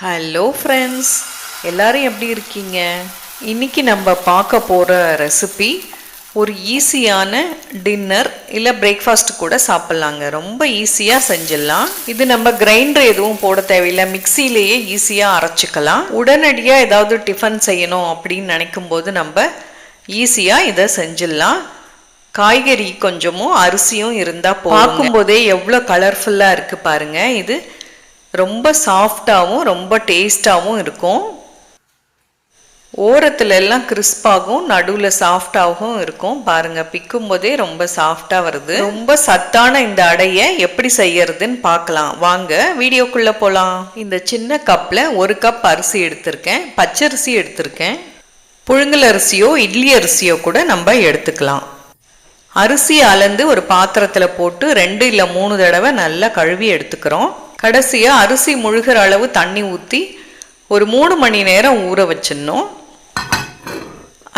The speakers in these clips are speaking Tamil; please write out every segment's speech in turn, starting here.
ஹலோ ஃப்ரெண்ட்ஸ், எல்லோரும் எப்படி இருக்கீங்க? இன்றைக்கி நம்ம பார்க்க போகிற ரெசிபி ஒரு ஈஸியான டின்னர் இல்லை பிரேக்ஃபாஸ்ட் கூட சாப்பிட்லாங்க. ரொம்ப ஈஸியாக செஞ்சிடலாம். இது நம்ம கிரைண்டர் எதுவும் போட தேவையில்லை, மிக்சியிலேயே ஈஸியாக அரைச்சிக்கலாம். உடனடியாக ஏதாவது டிஃபன் செய்யணும் அப்படின்னு நினைக்கும் போது நம்ம ஈஸியாக இதை செஞ்சிடலாம். காய்கறி கொஞ்சமும் அரிசியும் இருந்தால் பார்க்கும்போதே எவ்வளோ கலர்ஃபுல்லாக இருக்குது பாருங்கள். இது ரொம்ப சாஃப்டாகவும் ரொம்ப டேஸ்டாகவும் இருக்கும். ஓரத்துல எல்லாம் கிறிஸ்பாகவும் நடுவில் சாஃப்டாகவும் இருக்கும். பாருங்கள், பிக்கும் போதே ரொம்ப சாஃப்டாக வருது. ரொம்ப சத்தான இந்த அடையை எப்படி செய்யறதுன்னு பார்க்கலாம் வாங்க, வீடியோக்குள்ளே போகலாம். இந்த சின்ன கப்பில் 1 கப் அரிசி எடுத்திருக்கேன். பச்சரிசி எடுத்திருக்கேன். புழுங்கல் அரிசியோ இட்லி அரிசியோ கூட நம்ம எடுத்துக்கலாம். அரிசி அளந்து ஒரு பாத்திரத்தில் போட்டு 2 இல்லை 3 தடவை நல்லா கழுவி எடுத்துக்கிறோம். கடைசியாக அரிசி முழுகிற அளவு தண்ணி ஊற்றி ஒரு 3 மணி நேரம் ஊற வச்சிடணும்.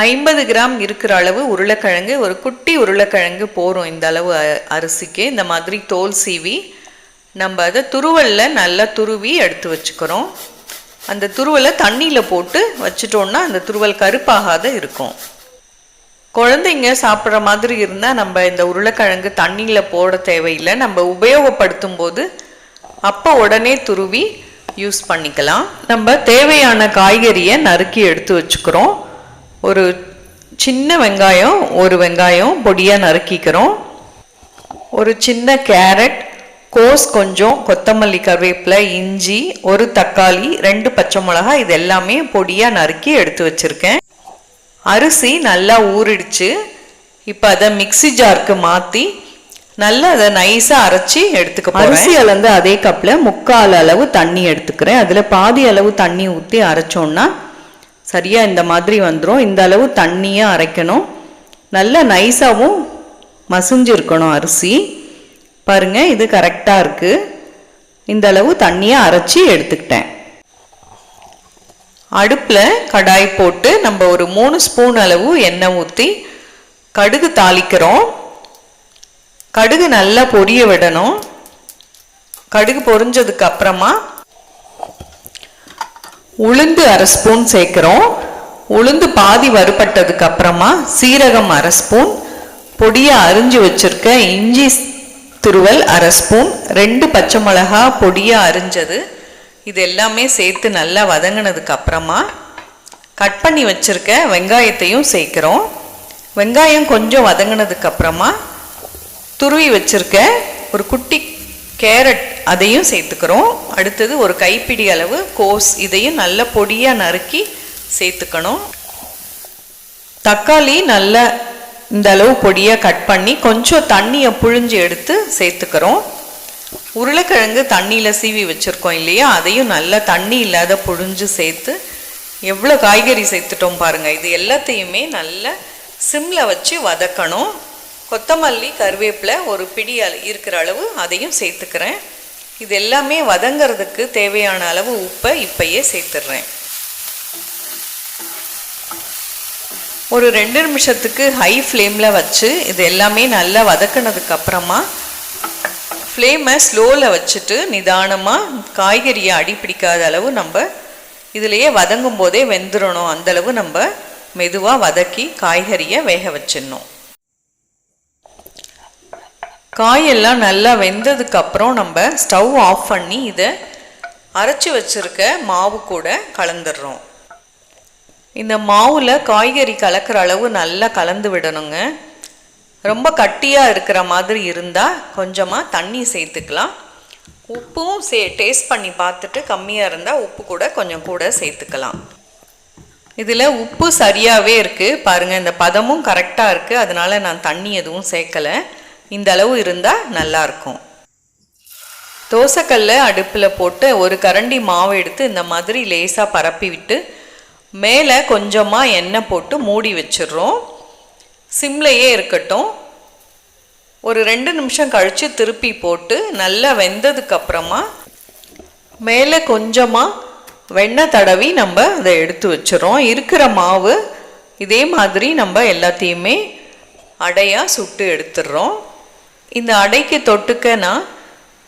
50 கிராம் இருக்கிற அளவு உருளைக்கிழங்கு, ஒரு குட்டி உருளைக்கிழங்கு போகிறோம் இந்த அளவு அரிசிக்கு. இந்த மாதிரி தோல் சீவி நம்ம அதை துருவலில் நல்லா துருவி எடுத்து வச்சுக்கிறோம். அந்த துருவலை தண்ணியில் போட்டு வச்சிட்டோன்னா அந்த துருவல் கருப்பாகாத இருக்கும். குழந்தைங்க சாப்பிட்ற மாதிரி இருந்தால் நம்ம இந்த உருளைக்கிழங்கு தண்ணியில் போட தேவையில்லை. நம்ம உபயோகப்படுத்தும் போது அப்போ உடனே துருவி யூஸ் பண்ணிக்கலாம். நம்ம தேவையான காய்கறியை நறுக்கி எடுத்து வச்சுக்கிறோம். ஒரு சின்ன வெங்காயம், 1 வெங்காயம் பொடியாக நறுக்கிக்கிறோம். ஒரு சின்ன கேரட், கோஸ் கொஞ்சம், கொத்தமல்லி, கருவேப்பிலை, இஞ்சி, 1 தக்காளி, 2 பச்சை மிளகாய், இது எல்லாமே பொடியாக நறுக்கி எடுத்து வச்சுருக்கேன். அரிசி நல்லா ஊறிடுச்சு. இப்போ அதை மிக்சி ஜாருக்கு மாற்றி நல்லா அதை நைஸாக அரைச்சி எடுத்துக்க போகிறேன். அரிசி அளந்து அதே கப்பில் 3/4 அளவு தண்ணி எடுத்துக்கிறேன். அதில் பாதி அளவு தண்ணி ஊற்றி அரைச்சோன்னா சரியாக இந்த மாதிரி வந்துடும். இந்த அளவு தண்ணியாக அரைக்கணும். நல்லா நைஸாகவும் மசிஞ்சிருக்கணும் அரிசி. பாருங்கள், இது கரெக்டாக இருக்குது. இந்த அளவு தண்ணியாக அரைச்சி எடுத்துக்கிட்டேன். அடுப்பில் கடாய் போட்டு நம்ம ஒரு 3 ஸ்பூன் அளவு எண்ணெய் ஊற்றி கடுகு தாளிக்கிறோம். கடுகு நல்லா பொரிய விடணும். கடுகு பொரிஞ்சதுக்கு அப்புறமா உளுந்து 1/2 ஸ்பூன் சேர்க்கிறோம். உளுந்து பாதி வறுபட்டதுக்கு அப்புறமா சீரகம் 1/2 ஸ்பூன், பொடியாக அரிஞ்சு வச்சிருக்க இஞ்சி துருவல் 1/2 ஸ்பூன், 2 பச்சை மிளகா பொடியாக அரிஞ்சது, இது எல்லாமே சேர்த்து நல்லா வதங்கினதுக்கு அப்புறமா கட் பண்ணி வச்சிருக்க வெங்காயத்தையும் சேர்க்கிறோம். வெங்காயம் கொஞ்சம் வதங்கினதுக்கு அப்புறமா துருவி வச்சிருக்க ஒரு குட்டி கேரட் அதையும் சேர்த்துக்கிறோம். அடுத்தது ஒரு கைப்பிடி அளவு கோஸ், இதையும் நல்ல பொடியாக நறுக்கி சேர்த்துக்கணும். தக்காளி நல்ல இந்த அளவு பொடியாக கட் பண்ணி கொஞ்சம் தண்ணியை புழிஞ்சு எடுத்து சேர்த்துக்கிறோம். உருளைக்கிழங்கு தண்ணியில் சீவி வச்சுருக்கோம் இல்லையா, அதையும் நல்லா தண்ணி இல்லாத புழிஞ்சு சேர்த்து எவ்வளோ காய்கறி சேர்த்துட்டோம் பாருங்கள். இது எல்லாத்தையுமே நல்லா சிம்மில் வச்சு வதக்கணும். கொத்தமல்லி, கருவேப்பிலை ஒரு பிடி இருக்கிற அளவு அதையும் சேர்த்துக்கிறேன். இது எல்லாமே வதங்கிறதுக்கு தேவையான அளவு உப்பை இப்பயே சேர்த்துடுறேன். ஒரு 2 நிமிஷத்துக்கு ஹை ஃப்ளேமில் வச்சு இது எல்லாமே நல்லா வதக்கினதுக்கு அப்புறமா ஃப்ளேமை ஸ்லோவில் வச்சுட்டு நிதானமாக காய்கறியை அடி பிடிக்காத அளவு நம்ம இதிலையே வதங்கும் போதே வெந்துடணும். அந்தளவு நம்ம மெதுவாக வதக்கி காய்கறியை வேக வச்சிடணும். காயெல்லாம் நல்லா வெந்ததுக்கு அப்புறம் நம்ம ஸ்டவ் ஆஃப் பண்ணி இதை அரைச்சி வச்சுருக்க மாவு கூட கலந்துடுறோம். இந்த மாவில் காய்கறி கலக்கிற அளவு நல்லா கலந்து விடணுங்க. ரொம்ப கட்டியாக இருக்கிற மாதிரி இருந்தால் கொஞ்சமாக தண்ணி சேர்த்துக்கலாம். உப்பும் டேஸ்ட் பண்ணி பார்த்துட்டு கம்மியாக இருந்தால் உப்பு கூட கொஞ்சம் கூட சேர்த்துக்கலாம். இதில் உப்பு சரியாகவே இருக்குது பாருங்கள். இந்த பதமும் கரெக்டாக இருக்குது. அதனால் நான் தண்ணி எதுவும் சேர்க்கலை. இந்த அளவு இருந்தால் நல்லாயிருக்கும். தோசைக்கல்லை அடுப்பில் போட்டு ஒரு கரண்டி மாவு எடுத்து இந்த மாதிரி லேசாக பரப்பி விட்டு மேலே கொஞ்சமாக எண்ணெய் போட்டு மூடி வச்சிடுறோம். சிம்லையே இருக்கட்டும். ஒரு 2 நிமிஷம் கழித்து திருப்பி போட்டு நல்லா வெந்ததுக்கப்புறமா மேலே கொஞ்சமாக வெண்ணெய் தடவி நம்ம அதை எடுத்து வச்சிடறோம். இருக்கிற மாவு இதே மாதிரி நம்ம எல்லாத்தையுமே அடையாக சுட்டு எடுத்துடுறோம். இந்த அடைக்கு தொட்டுக்க நான்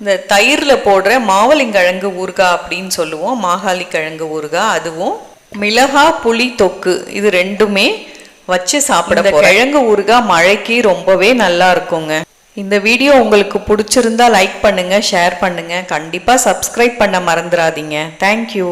இந்த தயிரில் போடுற மாவலிங்கிழங்கு ஊறுகாய் அப்படின்னு சொல்லுவோம், மாகாளி கிழங்கு ஊறுகாய், அதுவும் மிளகா புளி தொக்கு, இது ரெண்டுமே வச்சு சாப்பிட கிழங்கு ஊறுகாய் மழைக்கு ரொம்பவே நல்லா இருக்குங்க. இந்த வீடியோ உங்களுக்கு பிடிச்சிருந்தா லைக் பண்ணுங்க, ஷேர் பண்ணுங்க, கண்டிப்பாக சப்ஸ்கிரைப் பண்ண மறந்துடாதீங்க. தேங்க்யூ.